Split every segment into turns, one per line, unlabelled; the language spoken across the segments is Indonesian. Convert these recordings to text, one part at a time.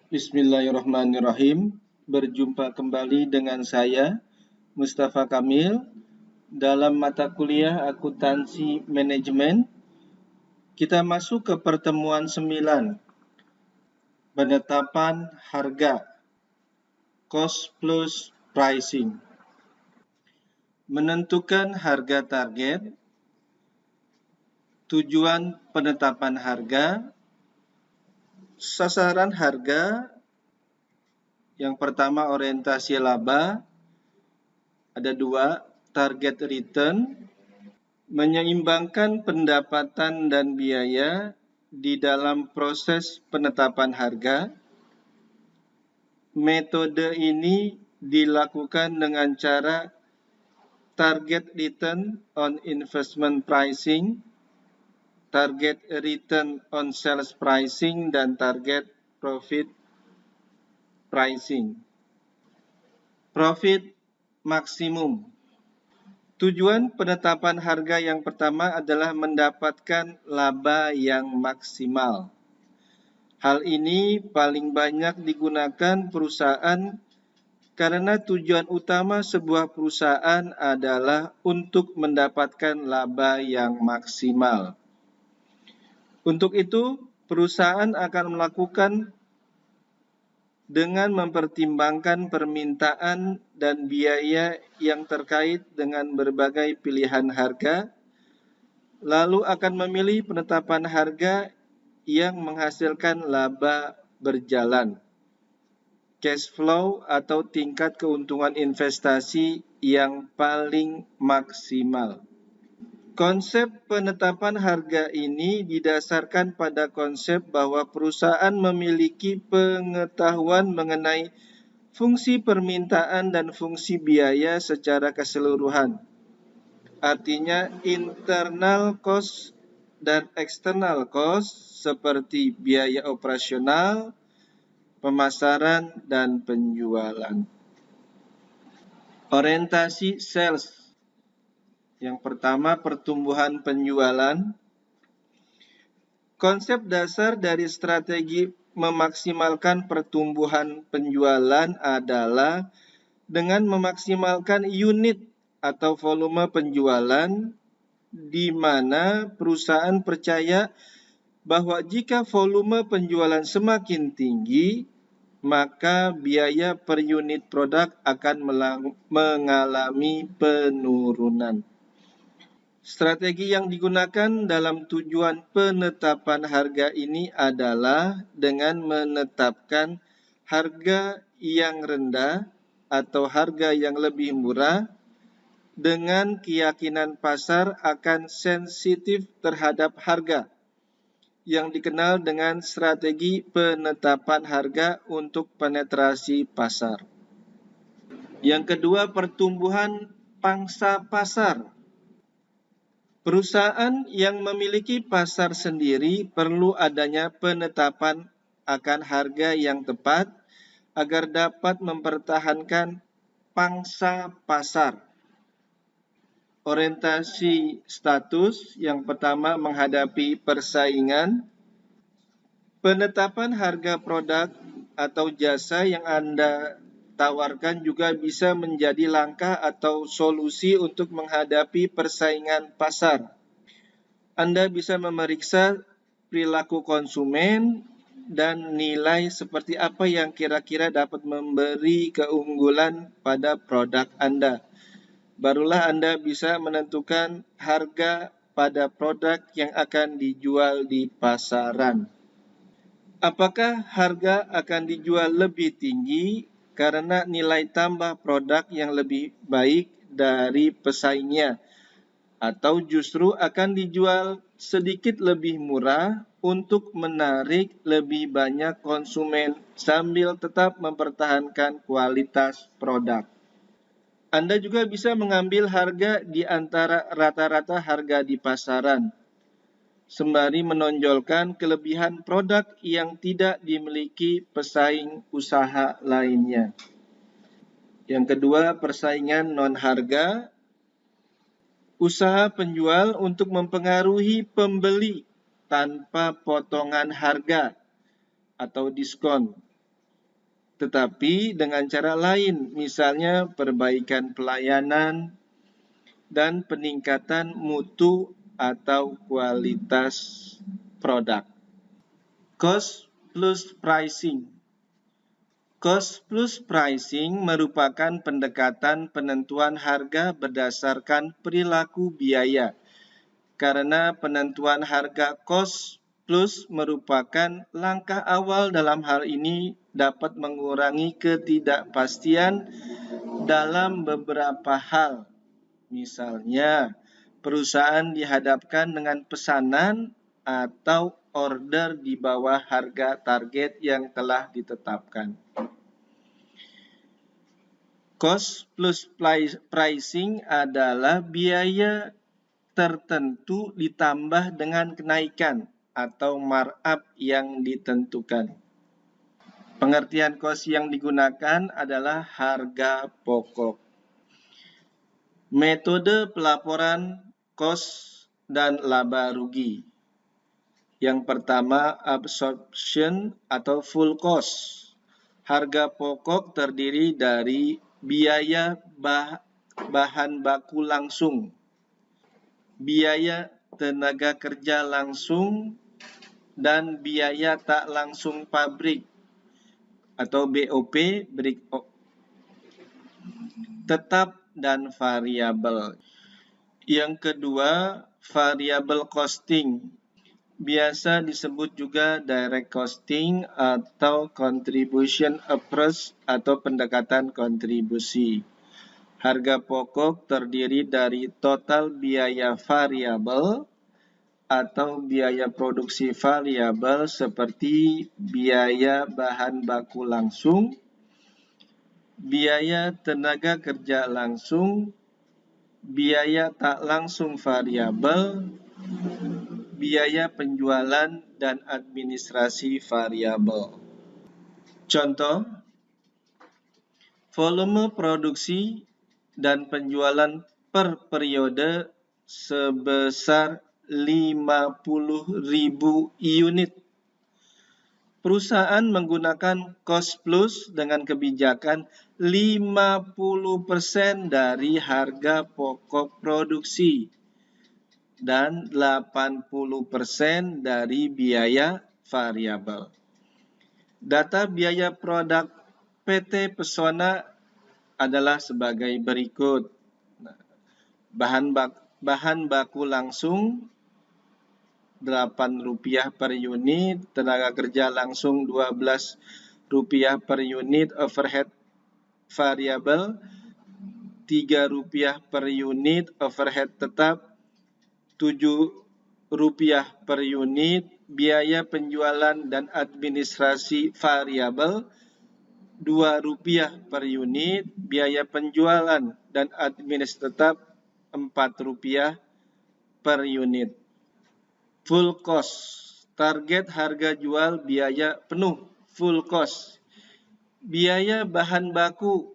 Bismillahirrahmanirrahim. Berjumpa kembali dengan saya, Mustafa Kamil, dalam mata kuliah Akuntansi Manajemen. Kita masuk ke pertemuan 9, penetapan harga, cost plus pricing. Menentukan harga target, tujuan penetapan harga, sasaran harga. Yang pertama orientasi laba, ada 2, target return, menyeimbangkan pendapatan dan biaya di dalam proses penetapan harga. Metode ini dilakukan dengan cara target return on investment pricing, target return on sales pricing, dan target profit pricing. Profit maksimum. Tujuan penetapan harga yang pertama adalah mendapatkan laba yang maksimal. Hal ini paling banyak digunakan perusahaan karena tujuan utama sebuah perusahaan adalah untuk mendapatkan laba yang maksimal. Untuk itu, perusahaan akan melakukan dengan mempertimbangkan permintaan dan biaya yang terkait dengan berbagai pilihan harga, lalu akan memilih penetapan harga yang menghasilkan laba berjalan, cash flow atau tingkat keuntungan investasi yang paling maksimal. Konsep penetapan harga ini didasarkan pada konsep bahwa perusahaan memiliki pengetahuan mengenai fungsi permintaan dan fungsi biaya secara keseluruhan. Artinya internal cost dan external cost seperti biaya operasional, pemasaran, dan penjualan. Orientasi sales. Yang pertama, pertumbuhan penjualan. Konsep dasar dari strategi memaksimalkan pertumbuhan penjualan adalah dengan memaksimalkan unit atau volume penjualan, di mana perusahaan percaya bahwa jika volume penjualan semakin tinggi, maka biaya per unit produk akan mengalami penurunan. Strategi yang digunakan dalam tujuan penetapan harga ini adalah dengan menetapkan harga yang rendah atau harga yang lebih murah dengan keyakinan pasar akan sensitif terhadap harga, yang dikenal dengan strategi penetapan harga untuk penetrasi pasar. Yang kedua, pertumbuhan pangsa pasar. Perusahaan yang memiliki pasar sendiri perlu adanya penetapan akan harga yang tepat agar dapat mempertahankan pangsa pasar. Orientasi status yang pertama menghadapi persaingan. Penetapan harga produk atau jasa yang Anda tawarkan juga bisa menjadi langkah atau solusi untuk menghadapi persaingan pasar. Anda bisa memeriksa perilaku konsumen dan nilai seperti apa yang kira-kira dapat memberi keunggulan pada produk Anda. Barulah Anda bisa menentukan harga pada produk yang akan dijual di pasaran. Apakah harga akan dijual lebih tinggi karena nilai tambah produk yang lebih baik dari pesaingnya, atau justru akan dijual sedikit lebih murah untuk menarik lebih banyak konsumen sambil tetap mempertahankan kualitas produk? Anda juga bisa mengambil harga di antara rata-rata harga di pasaran, sembari menonjolkan kelebihan produk yang tidak dimiliki pesaing usaha lainnya. Yang kedua, persaingan non-harga. Usaha penjual untuk mempengaruhi pembeli tanpa potongan harga atau diskon. tetapi dengan cara lain, misalnya perbaikan pelayanan dan peningkatan mutu atau kualitas produk. Cost plus pricing. Cost plus pricing merupakan pendekatan penentuan harga berdasarkan perilaku biaya. Karena penentuan harga cost plus merupakan langkah awal dalam hal ini dapat mengurangi ketidakpastian dalam beberapa hal. Misalnya, perusahaan dihadapkan dengan pesanan atau order di bawah harga target yang telah ditetapkan. Cost plus pricing adalah biaya tertentu ditambah dengan kenaikan atau markup yang ditentukan. Pengertian cost yang digunakan adalah harga pokok. Metode pelaporan cost dan laba rugi. Yang pertama, absorption atau full cost. Harga pokok terdiri dari biaya bahan baku langsung, biaya tenaga kerja langsung, dan biaya tak langsung pabrik atau BOP, tetap dan variabel. Yang kedua, variable costing. Biasa disebut juga direct costing atau contribution approach atau pendekatan kontribusi. Harga pokok terdiri dari total biaya variabel atau biaya produksi variabel seperti biaya bahan baku langsung, biaya tenaga kerja langsung, biaya tak langsung variabel, biaya penjualan dan administrasi variabel. Contoh, volume produksi dan penjualan per periode sebesar 50.000 unit. Perusahaan menggunakan cost plus dengan kebijakan 50% dari harga pokok produksi dan 80% dari biaya variabel. Data biaya produk PT Pesona adalah sebagai berikut. Bahan baku langsung Rp8 per unit, tenaga kerja langsung Rp12 per unit, overhead variabel Rp3 per unit, overhead tetap Rp7 per unit, biaya penjualan dan administrasi variabel Rp2 per unit, biaya penjualan dan administrasi tetap Rp4 per unit. Full cost, target harga jual biaya penuh, full cost. Biaya bahan baku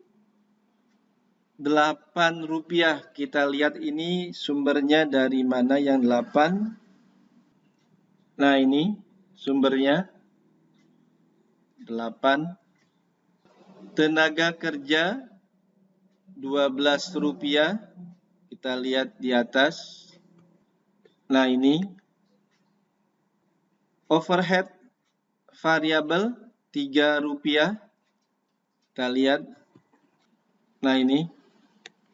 Rp8. Kita lihat ini sumbernya dari mana yang 8. Nah, ini sumbernya 8. Tenaga kerja Rp12. Kita lihat di atas. Nah, ini overhead variabel Rp3. Kita lihat. Nah, ini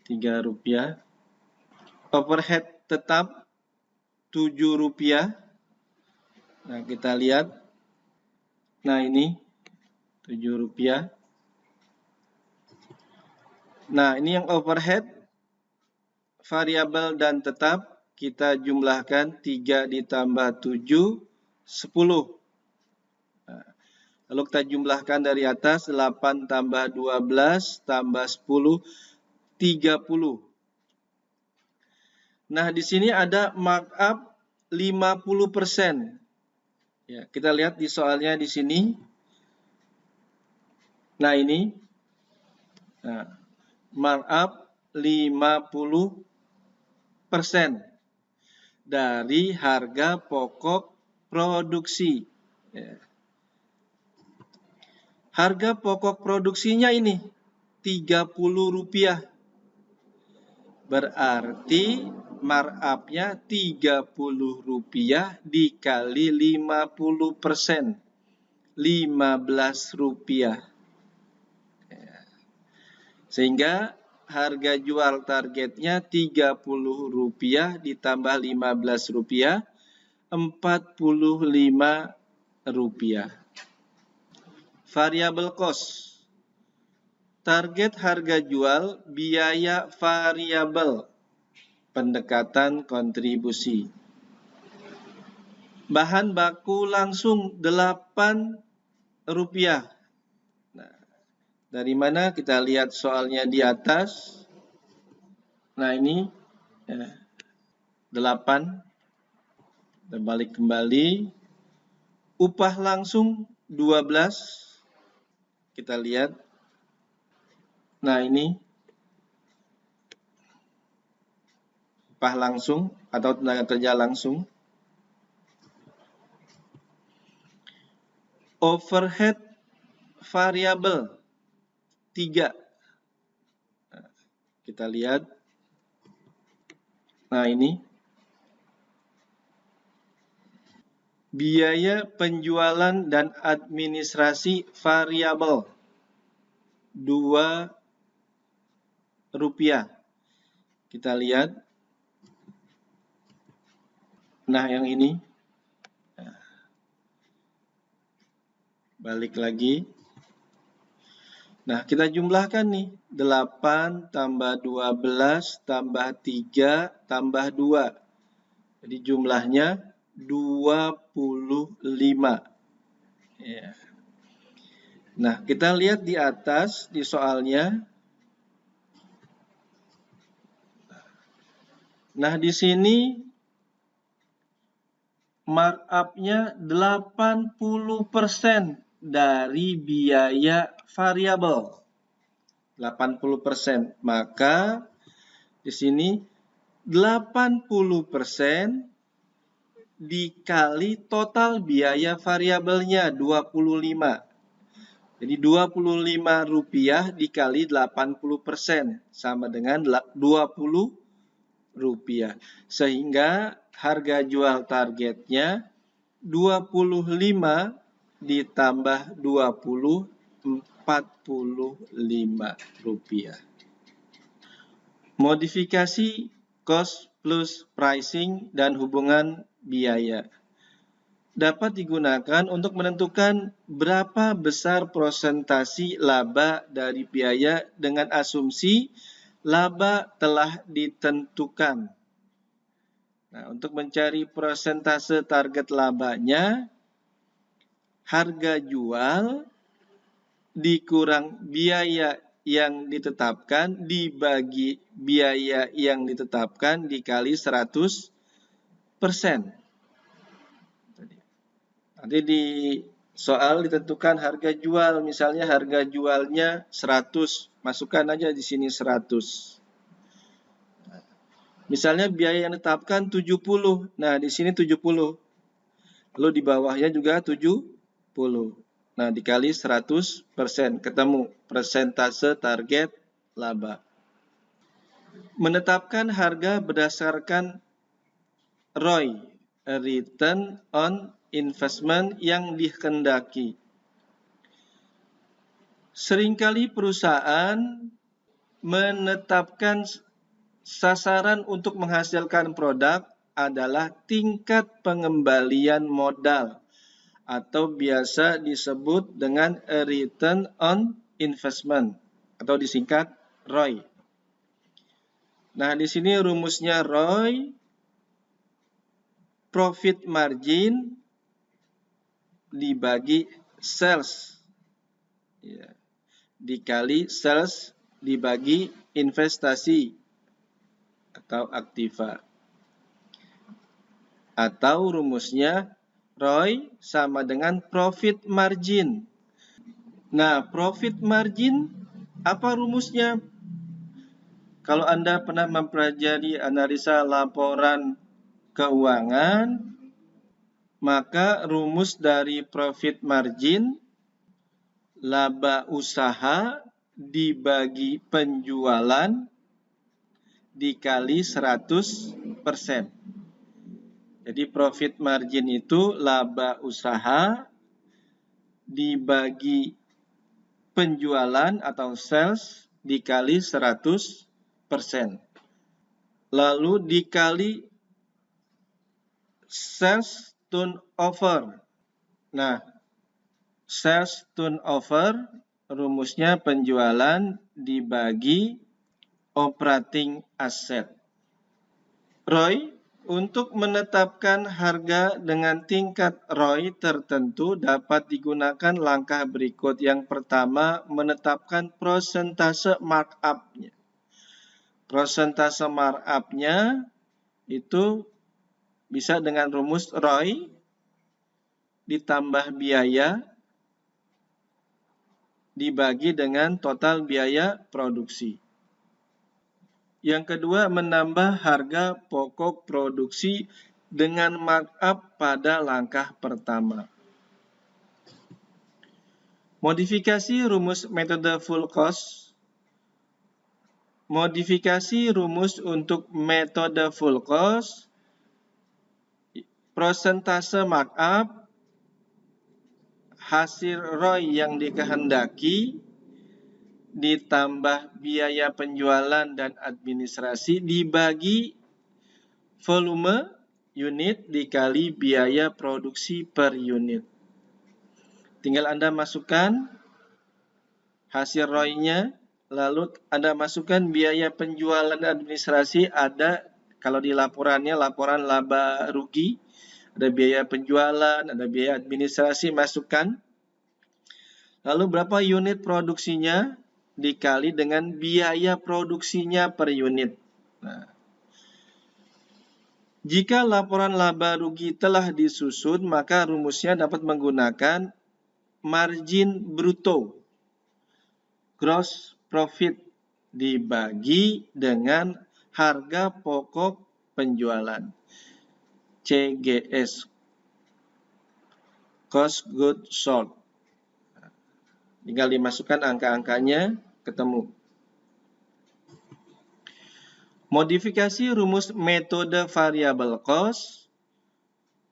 Rp3. Overhead tetap Rp7. Nah, kita lihat. Nah, ini Rp7. Nah, ini yang overhead variabel dan tetap kita jumlahkan 3 ditambah 7, 10. Nah, lalu kita jumlahkan dari atas 8 tambah 12 tambah 10, 30. Nah, di sini ada markup 50%. Ya, kita lihat di soalnya di sini. Nah, ini. Nah, markup 50% dari harga pokok produksi. Ya. Harga pokok produksinya ini Rp30. Berarti markup-nya Rp30 dikali 50%. Rp15. Sehingga harga jual targetnya Rp30 ditambah Rp15, Rp45. Variable cost. Target harga jual biaya variabel. Pendekatan kontribusi. Bahan baku langsung Rp8. Nah, dari mana kita lihat soalnya di atas? Nah, ini 8. Kita balik kembali. Upah langsung 12. Kita lihat. Nah, ini upah langsung atau tenaga kerja langsung. Overhead variabel 3. Nah, kita lihat. Nah, ini biaya penjualan dan administrasi variabel Rp2. Kita lihat. Nah, yang ini. Balik lagi. Nah, kita jumlahkan nih. 8 tambah 12 tambah 3 tambah 2. Jadi jumlahnya 25. Ya. Nah, kita lihat di atas di soalnya. Nah, di sini markup-nya 80% dari biaya variabel. 80%. Maka di sini 80% dikali total biaya variabelnya 25. Jadi Rp25 dikali 80% sama dengan Rp20. Sehingga harga jual targetnya 25 ditambah 20, Rp45. Modifikasi cost plus pricing dan hubungan biaya dapat digunakan untuk menentukan berapa besar persentase laba dari biaya dengan asumsi laba telah ditentukan. Nah, untuk mencari persentase target labanya, harga jual dikurang biaya yang ditetapkan dibagi biaya yang ditetapkan dikali 100%. Nanti di soal ditentukan harga jual, misalnya harga jualnya 100, masukkan aja di sini 100. Misalnya biaya yang ditetapkan 70, nah di sini 70. Lalu di bawahnya juga 70. Nah, dikali 100%, ketemu persentase target laba. Menetapkan harga berdasarkan ROI, Return on Investment yang dikehendaki. Seringkali perusahaan menetapkan sasaran untuk menghasilkan produk adalah tingkat pengembalian modal atau biasa disebut dengan Return on Investment atau disingkat ROI. Nah, di sini rumusnya ROI, profit margin dibagi sales, ya, dikali sales dibagi investasi atau aktiva. Atau rumusnya ROI sama dengan profit margin. Nah, profit margin apa rumusnya? Kalau Anda pernah mempelajari analisa laporan keuangan, maka rumus dari profit margin laba usaha dibagi penjualan dikali 100%. Jadi profit margin itu laba usaha dibagi penjualan atau sales dikali 100%. Lalu dikali sales turnover. Nah, sales turnover rumusnya penjualan dibagi operating asset. ROI, untuk menetapkan harga dengan tingkat ROI tertentu dapat digunakan langkah berikut. Yang pertama, menetapkan persentase markup-nya. Persentase markup-nya itu bisa dengan rumus ROI ditambah biaya dibagi dengan total biaya produksi. Yang kedua, menambah harga pokok produksi dengan markup pada langkah pertama. Modifikasi rumus metode full cost. Modifikasi rumus untuk metode full cost, persentase markup, hasil ROI yang dikehendaki, ditambah biaya penjualan dan administrasi dibagi volume unit dikali biaya produksi per unit. Tinggal Anda masukkan hasil ROI-nya, lalu Anda masukkan biaya penjualan dan administrasi, ada kalau di laporannya laporan laba rugi, ada biaya penjualan, ada biaya administrasi, masukkan. Lalu berapa unit produksinya dikali dengan biaya produksinya per unit. Nah, jika laporan laba rugi telah disusun, maka rumusnya dapat menggunakan margin bruto, gross profit dibagi dengan harga pokok penjualan, CGS, cost goods sold. Tinggal dimasukkan angka-angkanya, ketemu. Modifikasi rumus metode variable cost.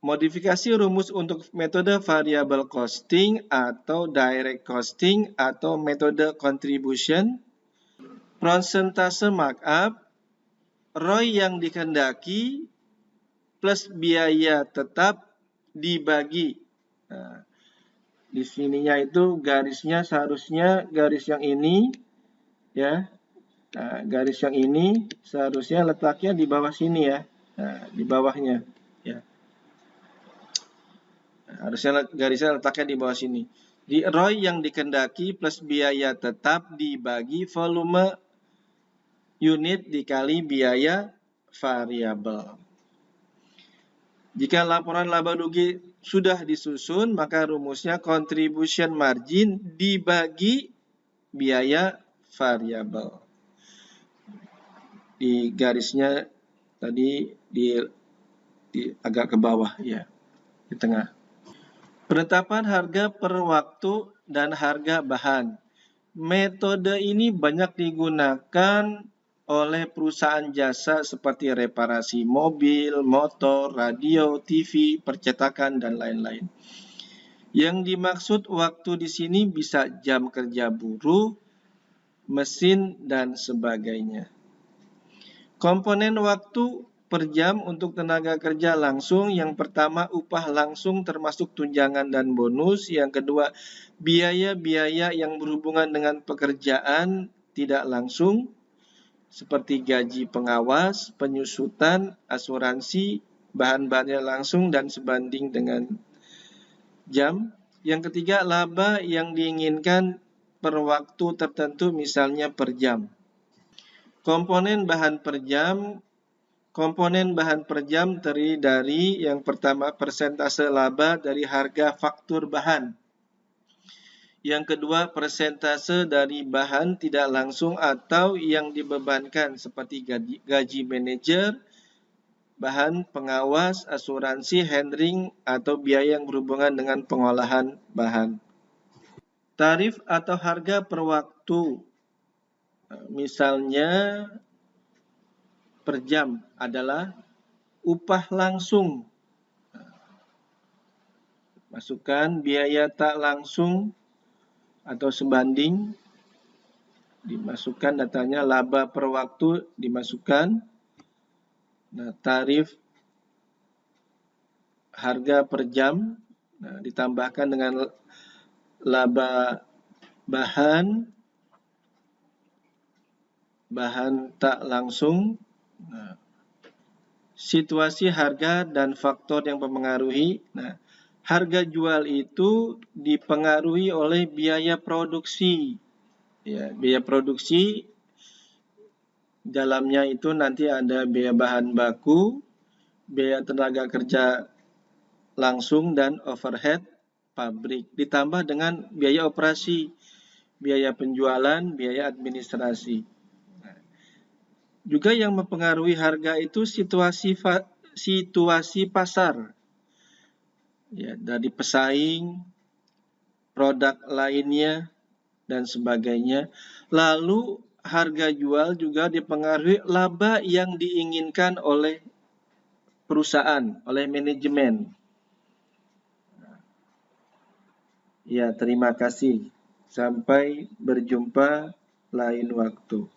Modifikasi rumus untuk metode variable costing atau direct costing atau metode contribution. Persentase markup, ROI yang dikehendaki plus biaya tetap dibagi. Nah, di sininya itu garisnya seharusnya garis yang ini, ya. Nah, garis yang ini seharusnya letaknya di bawah sini ya. Nah, di bawahnya ya. Nah, harusnya garisnya letaknya di bawah sini. Di ROI yang dikehendaki plus biaya tetap dibagi volume unit dikali biaya variabel. Jika laporan laba rugi sudah disusun, maka rumusnya contribution margin dibagi biaya variabel. Di garisnya tadi di agak ke bawah ya, di tengah. Penetapan harga per waktu dan harga bahan. Metode ini banyak digunakan oleh perusahaan jasa seperti reparasi mobil, motor, radio, TV, percetakan, dan lain-lain. Yang dimaksud waktu di sini bisa jam kerja buruh, mesin, dan sebagainya. Komponen waktu per jam untuk tenaga kerja langsung. Yang pertama, upah langsung termasuk tunjangan dan bonus. Yang kedua, biaya-biaya yang berhubungan dengan pekerjaan tidak langsung, seperti gaji pengawas, penyusutan, asuransi, bahan-bahannya langsung dan sebanding dengan jam. Yang ketiga, laba yang diinginkan per waktu tertentu, misalnya per jam. Komponen bahan per jam. Komponen bahan per jam terdiri dari yang pertama persentase laba dari harga faktur bahan. Yang kedua, persentase dari bahan tidak langsung atau yang dibebankan seperti gaji manajer, bahan pengawas, asuransi, handling, atau biaya yang berhubungan dengan pengolahan bahan. Tarif atau harga per waktu, misalnya per jam adalah upah langsung. Masukkan biaya tak langsung atau sebanding, dimasukkan datanya, laba per waktu dimasukkan. Nah, tarif harga per jam, nah, ditambahkan dengan laba bahan tak langsung. Nah, situasi harga dan faktor yang mempengaruhi. Nah, harga jual itu dipengaruhi oleh biaya produksi. Ya, biaya produksi dalamnya itu nanti ada biaya bahan baku, biaya tenaga kerja langsung dan overhead pabrik, ditambah dengan biaya operasi, biaya penjualan, biaya administrasi. Juga yang mempengaruhi harga itu situasi pasar. Ya, dari pesaing, produk lainnya, dan sebagainya. Lalu harga jual juga dipengaruhi laba yang diinginkan oleh perusahaan, oleh manajemen. Ya, terima kasih. Sampai berjumpa lain waktu.